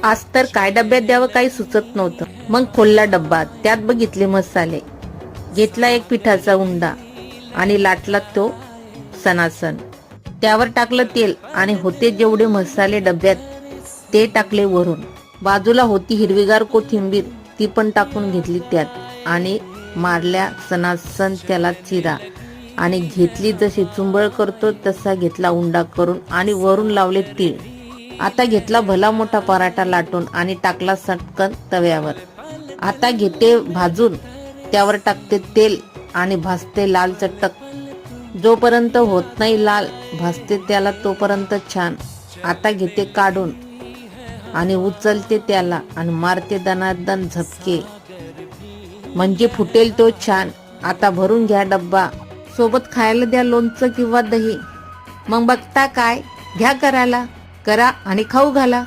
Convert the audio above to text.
आज तर काय डब्यात द्यावं काही सुचत नव्हतं. मग खोलला डब्बा, त्यात बघितले मसाले. घेतला एक पिठाचा उंडा आणि लाटला तो सणासण. त्यावर टाकलं तेल आणि होते जेवढे मसाले डब्यात ते टाकले वरून. बाजूला होती हिरवीगार कोथिंबीर, ती पण टाकून घेतली त्यात आणि मारल्या सणासण त्याला चिरा आणि घेतली जशी चुंबळ करतो तसा घेतला उंडा करून आणि वरून लावले तीळ. आता घेतला भला मोठा पराठा लाटून आणि टाकला सटकन तव्यावर. आता घेते भाजून, त्यावर टाकते तेल आणि भाजते लाल चटक. जोपर्यंत होत नाही लाल भाजते त्याला तोपर्यंत छान. आता घेते काढून आणि उचलते त्याला आणि मारते दणादण झपके, म्हणजे फुटेल तो छान. आता भरून घ्या डब्बा, सोबत खायला द्या लोणचं किंवा दही. मग बघता काय, घ्या करायला, करा आणि खाऊ घाला.